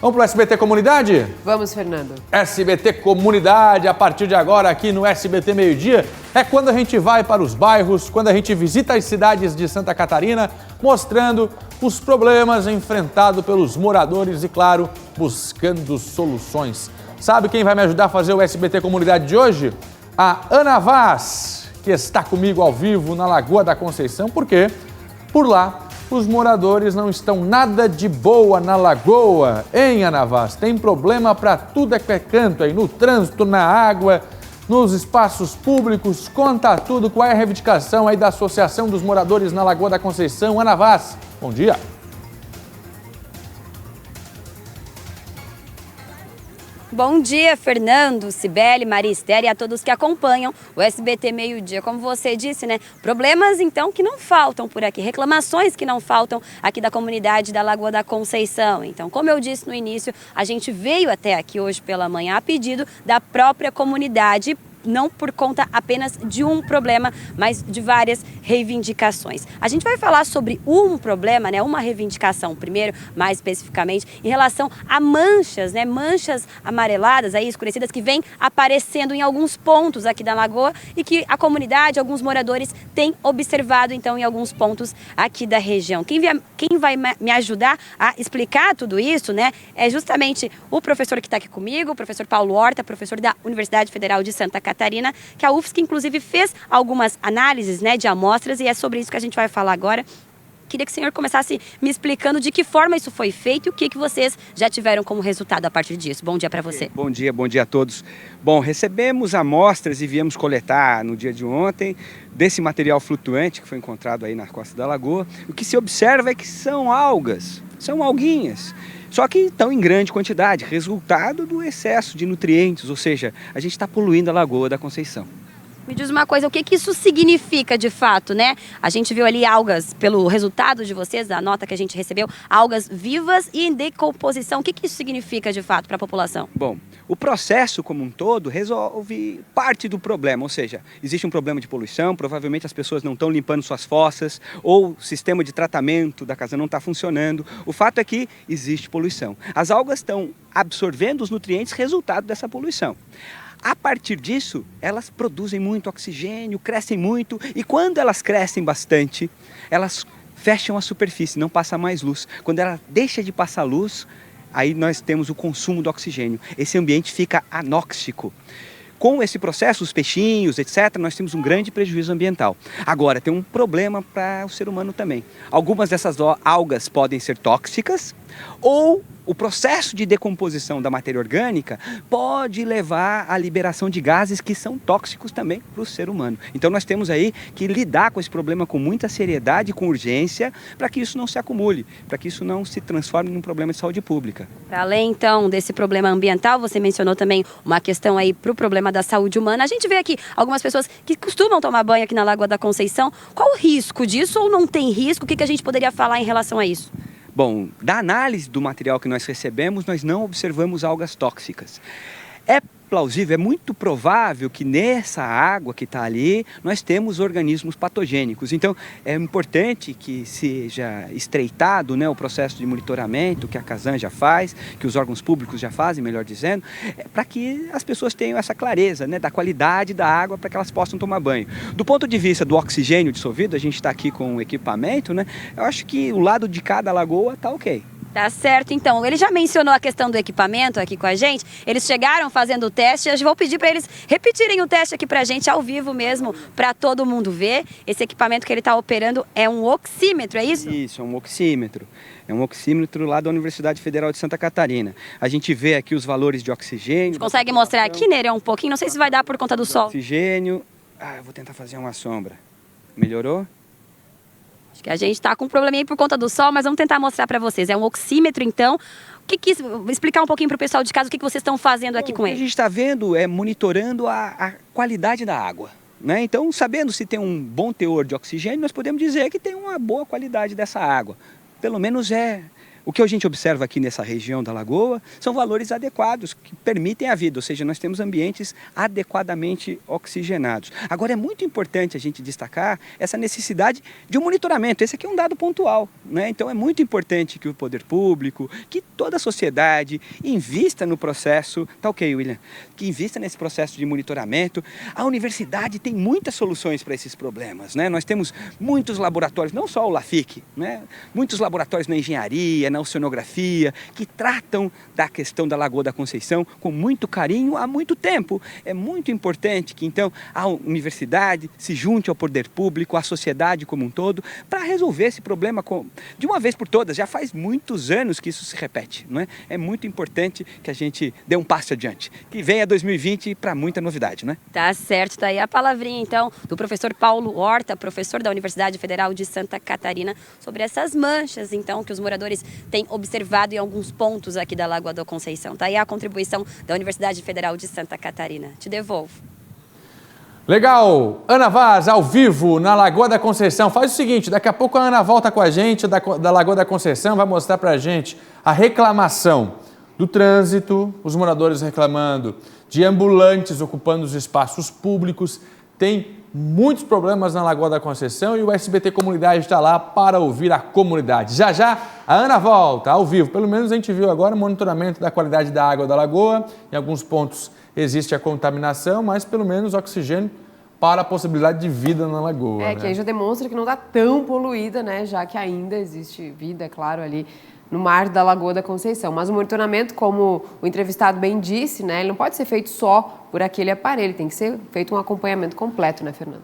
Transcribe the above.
Vamos para o SBT Comunidade? Vamos, Fernando. SBT Comunidade, a partir de agora aqui no SBT Meio Dia, é quando a gente vai para os bairros, quando a gente visita as cidades de Santa Catarina, mostrando os problemas enfrentados pelos moradores e, claro, buscando soluções. Sabe quem vai me ajudar a fazer o SBT Comunidade de hoje? A Ana Vaz, que está comigo ao vivo na Lagoa da Conceição, porque por lá os moradores não estão nada de boa na lagoa, hein, Ana Vaz? Tem problema para tudo que é canto aí, no trânsito, na água, nos espaços públicos. Conta tudo, qual é a reivindicação aí da Associação dos Moradores na Lagoa da Conceição. Ana Vaz, bom dia. Bom dia, Fernando, Cibele, Maria Esther e a todos que acompanham o SBT Meio Dia. Como você disse, né? Problemas, então, que não faltam por aqui. Reclamações que não faltam aqui da comunidade da Lagoa da Conceição. Então, como eu disse no início, a gente veio até aqui hoje pela manhã a pedido da própria comunidade, não por conta apenas de um problema, mas de várias reivindicações. A gente vai falar sobre um problema, né, uma reivindicação primeiro, mais especificamente, em relação a manchas, né, manchas amareladas, aí, escurecidas, que vêm aparecendo em alguns pontos aqui da lagoa e que a comunidade, alguns moradores têm observado, então, em alguns pontos aqui da região. Quem vai me ajudar a explicar tudo isso, né, é justamente o professor que está aqui comigo, o professor Paulo Horta, professor da Universidade Federal de Santa Catarina, que a UFSC, inclusive, fez algumas análises, né, de amostras, e é sobre isso que a gente vai falar agora. Queria que o senhor começasse me explicando de que forma isso foi feito e o que vocês já tiveram como resultado a partir disso. Bom dia para você. Bom dia a todos. Bom, recebemos amostras e viemos coletar no dia de ontem desse material flutuante que foi encontrado aí na costa da lagoa. O que se observa é que são algas, são alguinhas. Só que estão em grande quantidade, resultado do excesso de nutrientes, ou seja, a gente está poluindo a Lagoa da Conceição. Me diz uma coisa, o que isso significa de fato, né? A gente viu ali algas, pelo resultado de vocês, da nota que a gente recebeu, algas vivas e em decomposição. O que isso significa de fato para a população? Bom, o processo como um todo resolve parte do problema, ou seja, existe um problema de poluição, provavelmente as pessoas não estão limpando suas fossas, ou o sistema de tratamento da casa não está funcionando. O fato é que existe poluição. As algas estão absorvendo os nutrientes resultado dessa poluição. A partir disso, elas produzem muito oxigênio, crescem muito, e quando elas crescem bastante, elas fecham a superfície, não passa mais luz. Quando ela deixa de passar luz, aí nós temos o consumo do oxigênio. Esse ambiente fica anóxico. Com esse processo, os peixinhos, etc., nós temos um grande prejuízo ambiental. Agora, tem um problema para o ser humano também. Algumas dessas algas podem ser tóxicas, ou o processo de decomposição da matéria orgânica pode levar à liberação de gases que são tóxicos também para o ser humano. Então nós temos aí que lidar com esse problema com muita seriedade, com urgência, para que isso não se acumule, para que isso não se transforme num problema de saúde pública. Para além, então, desse problema ambiental, você mencionou também uma questão aí para o problema da saúde humana. A gente vê aqui algumas pessoas que costumam tomar banho aqui na Lagoa da Conceição. Qual o risco disso ou não tem risco? O que a gente poderia falar em relação a isso? Bom, da análise do material que nós recebemos, nós não observamos algas tóxicas. É plausível, é muito provável que nessa água que está ali, nós temos organismos patogênicos. Então, é importante que seja estreitado, né, o processo de monitoramento que a Casan já faz, que os órgãos públicos já fazem, melhor dizendo, para que as pessoas tenham essa clareza, né, da qualidade da água para que elas possam tomar banho. Do ponto de vista do oxigênio dissolvido, a gente está aqui com o equipamento, né, eu acho que o lado de cada lagoa está ok. Tá certo, então. Ele já mencionou a questão do equipamento aqui com a gente. Eles chegaram fazendo o teste. Eu vou pedir para eles repetirem o teste aqui para a gente, ao vivo mesmo, para todo mundo ver. Esse equipamento que ele está operando é um oxímetro, é isso? Isso, é um oxímetro. É um oxímetro lá da Universidade Federal de Santa Catarina. A gente vê aqui os valores de oxigênio. Você consegue mostrar aqui, Nerê, um pouquinho? Não sei se vai dar por conta do sol. Oxigênio. Eu vou tentar fazer uma sombra. Melhorou? Acho que a gente está com um probleminha aí por conta do sol, mas vamos tentar mostrar para vocês. É um oxímetro, então. Vou explicar um pouquinho para o pessoal de casa o que vocês estão fazendo aqui com ele. O que a gente está vendo é monitorando a qualidade da água, né? Então, sabendo se tem um bom teor de oxigênio, nós podemos dizer que tem uma boa qualidade dessa água. Pelo menos é O que a gente observa aqui nessa região da lagoa são valores adequados que permitem a vida, ou seja, nós temos ambientes adequadamente oxigenados. Agora é muito importante a gente destacar essa necessidade de um monitoramento. Esse aqui é um dado pontual, né? Então é muito importante que o poder público, que toda a sociedade invista no processo, tá ok, William? Que invista nesse processo de monitoramento. A universidade tem muitas soluções para esses problemas, né? Nós temos muitos laboratórios, não só o LAFIC, né? Muitos laboratórios na engenharia, na oceanografia, que tratam da questão da Lagoa da Conceição com muito carinho há muito tempo. É muito importante que, então, a universidade se junte ao poder público, à sociedade como um todo, para resolver esse problema de uma vez por todas. Já faz muitos anos que isso se repete, não é? É muito importante que a gente dê um passo adiante. Que venha 2020 para muita novidade, não é? Tá certo, tá aí a palavrinha, então, do professor Paulo Horta, professor da Universidade Federal de Santa Catarina, sobre essas manchas, então, que os moradores têm observado em alguns pontos aqui da Lagoa da Conceição. Tá aí a contribuição da Universidade Federal de Santa Catarina. Te devolvo. Legal! Ana Vaz, ao vivo, na Lagoa da Conceição. Faz o seguinte, daqui a pouco a Ana volta com a gente da Lagoa da Conceição, vai mostrar pra gente a reclamação do trânsito, os moradores reclamando de ambulantes ocupando os espaços públicos. Tem muitos problemas na Lagoa da Conceição e o SBT Comunidade está lá para ouvir a comunidade. Já já a Ana volta ao vivo. Pelo menos a gente viu agora o monitoramento da qualidade da água da lagoa. Em alguns pontos existe a contaminação, mas pelo menos oxigênio para a possibilidade de vida na lagoa. Que aí já demonstra que não está tão poluída, né? Já que ainda existe vida, é claro, ali no mar da Lagoa da Conceição. Mas o monitoramento, como o entrevistado bem disse, né, ele não pode ser feito só por aquele aparelho, tem que ser feito um acompanhamento completo, né, Fernanda?